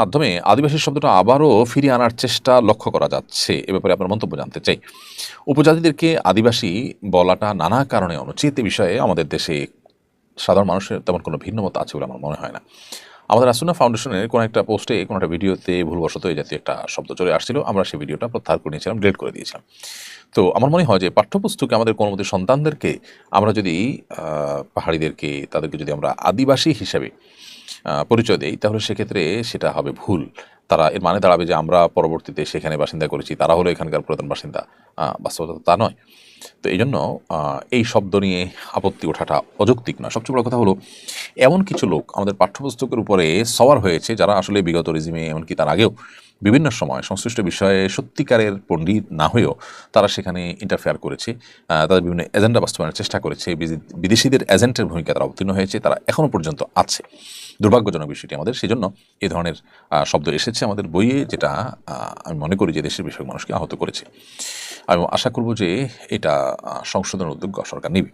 মাধ্যমে আদিবাসী শব্দটা আবারও ফিরিয়ে আনার চেষ্টা লক্ষ্য করা যাচ্ছে। এ ব্যাপারে আপনার মন্তব্য জানতে চাই। উপজাতিদেরকে আদিবাসী বলাটা নানা কারণে অনুচিত, এ বিষয়ে আমাদের দেশে সাধারণ মানুষের তেমন কোনো ভিন্নমত আছে বলে আমার মনে হয় না। আমাদের আসুনা ফাউন্ডেশনের কোনো একটা পোস্টে, কোনো একটা ভিডিওতে ভুলবশত এই জাতীয় একটা শব্দ চলে আসছিল। আমরা সেই ভিডিওটা প্রত্যাহার করে নিয়েছিলাম, ডিলিট করে দিয়েছিলাম। তো আমার মনে হয় যে পাঠ্যপুস্তকে আমাদের কোনোমতে সন্তানদেরকে আমরা যদি পাহাড়িদেরকে, তাদেরকে যদি আমরা আদিবাসী হিসেবে পরিচয় দেই, তাহলে সেক্ষেত্রে সেটা হবে ভুল। তারা এর মানে দাঁড়াবে যে আমরা পরবর্তীতে সেখানে বাসিন্দা করেছি, তারা হলো এখানকার পুরাতন বাসিন্দা। বাস্তবতা তা নয়। তো এই জন্য এই শব্দ নিয়ে আপত্তি ওঠাটা অযৌক্তিক নয়। সবচেয়ে বড় কথা হলো, এমন কিছু লোক আমাদের পাঠ্যপুস্তকের উপরে সওয়ার হয়েছে, যারা আসলে বিগত রেজিমে, এমনকি তার আগেও বিভিন্ন সময় সংশ্লিষ্ট বিষয়ে সত্যিকারের পণ্ডিত না হয়েও তারা সেখানে ইন্টারফেয়ার করেছে, তাদের বিভিন্ন এজেন্ডা বাস্তবায়নের চেষ্টা করেছে, বিদেশিদের এজেন্টের ভূমিকা তারা অবতীর্ণ হয়েছে, তারা এখনও পর্যন্ত আছে। দুর্ভাগ্যজনক বিষয়টি আমাদের। সেজন্য এই ধরনের শব্দ এসেছে আমাদের বইয়ে, যেটা আমি মনে করি যে দেশের বেশিরভাগ মানুষকে আহত করেছে। আমি আশা করব যে এটা সংশোধনের উদ্যোগ সরকার নেবে।